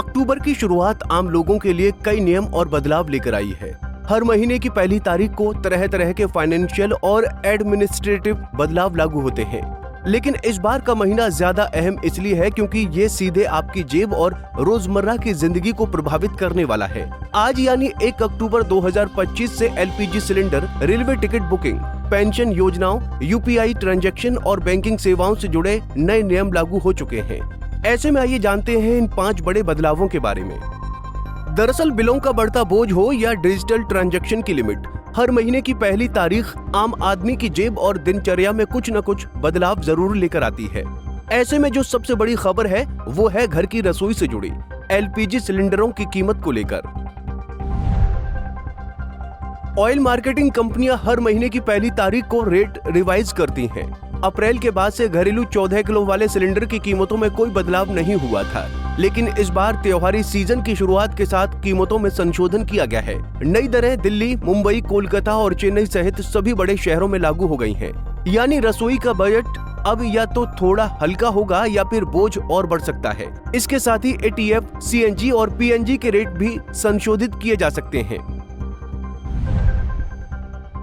अक्टूबर की शुरुआत आम लोगों के लिए कई नियम और बदलाव लेकर आई है। हर महीने की पहली तारीख को तरह तरह के फाइनेंशियल और एडमिनिस्ट्रेटिव बदलाव लागू होते हैं, लेकिन इस बार का महीना ज्यादा अहम इसलिए है क्योंकि ये सीधे आपकी जेब और रोजमर्रा की जिंदगी को प्रभावित करने वाला है। आज यानी 1 अक्टूबर 2025 से LPG cylinder, railway ticket booking, pension योजनाओं, यूपीआई ट्रांजैक्शन और बैंकिंग सेवाओं से जुड़े नए नियम लागू हो चुके हैं। ऐसे में आइए जानते हैं इन 5 बड़े बदलावों के बारे में। दरअसल बिलों का बढ़ता बोझ हो या डिजिटल ट्रांजैक्शन की लिमिट, हर महीने की पहली तारीख आम आदमी की जेब और दिनचर्या में कुछ न कुछ बदलाव जरूर लेकर आती है। ऐसे में जो सबसे बड़ी खबर है वो है घर की रसोई से जुड़ी एलपीजी सिलेंडरों की कीमत को लेकर। ऑयल मार्केटिंग कंपनियां हर महीने की पहली तारीख को रेट रिवाइज करती हैं। अप्रैल के बाद से घरेलू 14 किलो वाले सिलेंडर की कीमतों में कोई बदलाव नहीं हुआ था, लेकिन इस बार त्योहारी सीजन की शुरुआत के साथ कीमतों में संशोधन किया गया है। नई दरें दिल्ली, मुंबई, कोलकाता और चेन्नई सहित सभी बड़े शहरों में लागू हो गई हैं। यानी रसोई का बजट अब या तो थोड़ा हल्का होगा या फिर बोझ और बढ़ सकता है। इसके साथ ही एटीएफ, सीएनजी और पीएनजी के रेट भी संशोधित किए जा सकते हैं।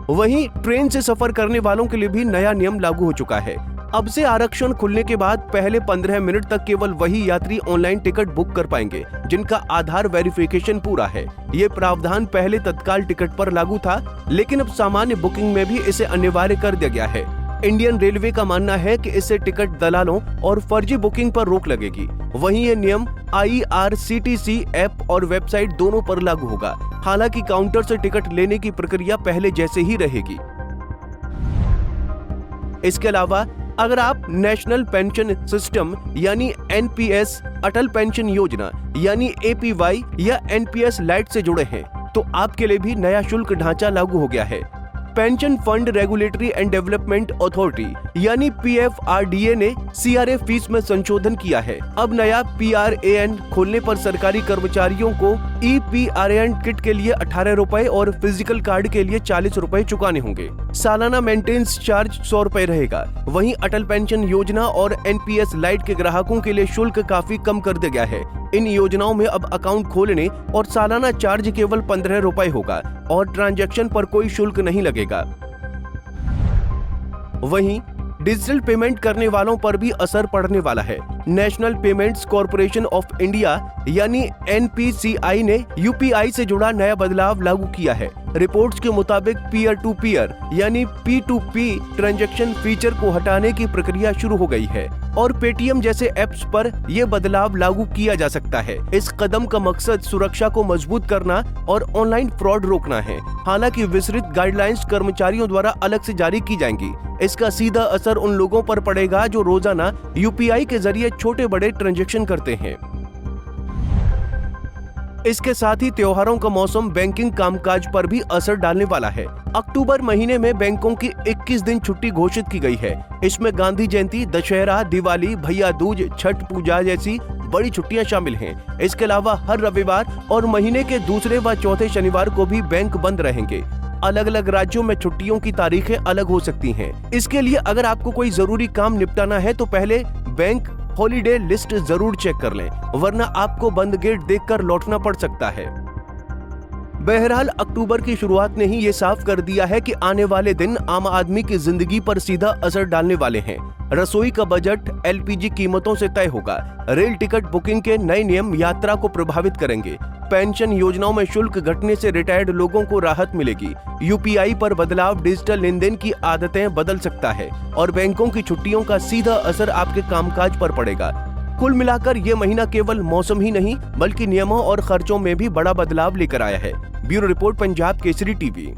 वहीं ट्रेन से सफर करने वालों के लिए भी नया नियम लागू हो चुका है। अब से आरक्षण खुलने के बाद पहले 15 मिनट तक केवल वही यात्री ऑनलाइन टिकट बुक कर पाएंगे जिनका आधार वेरिफिकेशन पूरा है। ये प्रावधान पहले तत्काल टिकट पर लागू था, लेकिन अब सामान्य बुकिंग में भी इसे अनिवार्य कर दिया गया है। इंडियन रेलवे का मानना है कि इससे टिकट दलालों और फर्जी बुकिंग पर रोक लगेगी। वहीं ये नियम IRCTC ऐप और वेबसाइट दोनों पर लागू होगा। हालांकि काउंटर से टिकट लेने की प्रक्रिया पहले जैसे ही रहेगी। इसके अलावा अगर आप नेशनल पेंशन सिस्टम यानी NPS, अटल पेंशन योजना यानी APY या NPS लाइट से जुड़े हैं तो आपके लिए भी नया शुल्क ढांचा लागू हो गया है। Pension fund regulatory and development authority यानी PFRDA ने CRA फीस में संशोधन किया है। अब नया PRAN खोलने पर सरकारी कर्मचारियों को EPRAN किट के लिए 18 रुपए और फिजिकल कार्ड के लिए 40 रुपए चुकाने होंगे। सालाना मेंटेनेंस चार्ज 100 रुपए रहेगा। वहीं अटल पेंशन योजना और NPS लाइट के ग्राहकों के लिए शुल्क काफी कम कर दिया गया है। इन योजनाओं में अब अकाउंट खोलने और सालाना चार्ज केवल 15 रुपए होगा और ट्रांजैक्शन पर कोई शुल्क नहीं लगेगा। वहीं डिजिटल पेमेंट करने वालों पर भी असर पड़ने वाला है। National payments corporation of India यानी NPCI ने UPI से जुड़ा नया बदलाव लागू किया है। रिपोर्ट्स के मुताबिक पीयर टू पीयर यानी P2P ट्रांजैक्शन फीचर को हटाने की प्रक्रिया शुरू हो गई है और पेटीएम जैसे ऐप्स पर यह बदलाव लागू किया जा सकता है। इस कदम का मकसद सुरक्षा को मजबूत करना और ऑनलाइन फ्रॉड रोकना है। हालांकि विस्तृत गाइडलाइंस कर्मचारियों द्वारा अलग से जारी की जाएंगी। इसका सीधा असर उन लोगों पर पड़ेगा जो रोजाना UPI के जरिए छोटे बड़े ट्रांजैक्शन करते हैं। इसके साथ ही त्योहारों का मौसम बैंकिंग कामकाज पर भी असर डालने वाला है। अक्टूबर महीने में बैंकों की 21 दिन छुट्टी घोषित की गई है। इसमें गांधी जयंती, दशहरा, दिवाली, भैया दूज, छठ पूजा जैसी बड़ी छुट्टियां शामिल हैं। इसके अलावा हर रविवार और महीने के दूसरे व चौथे शनिवार को भी बैंक बंद रहेंगे। अलग अलग राज्यों में छुट्टियों की तारीखें अलग हो सकती हैं। इसके लिए अगर आपको कोई जरूरी काम निपटाना है तो पहले बैंक हॉलीडे लिस्ट जरूर चेक कर लें, वरना आपको बंद गेट देखकर लौटना पड़ सकता है। बहरहाल अक्टूबर की शुरुआत ने ही ये साफ कर दिया है कि आने वाले दिन आम आदमी की जिंदगी पर सीधा असर डालने वाले हैं। रसोई का बजट LPG कीमतों से तय होगा। रेल टिकट बुकिंग के नए नियम यात्रा को प्रभावित करेंगे। पेंशन योजनाओं में शुल्क घटने से रिटायर्ड लोगों को राहत मिलेगी। UPI पर बदलाव डिजिटल लेन देन की आदतें बदल सकता है और बैंकों की छुट्टियों का सीधा असर आपके कामकाज पर पड़ेगा। कुल मिलाकर ये महीना केवल मौसम ही नहीं बल्कि नियमों और खर्चों में भी बड़ा बदलाव लेकर आया है। Bureau report, Punjab Kesari TV.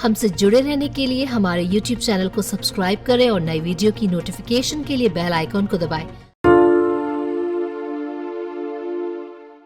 हमसे जुड़े रहने के लिए हमारे YouTube चैनल को सब्सक्राइब करें और नई वीडियो की नोटिफिकेशन के लिए बेल आइकॉन को दबाएं।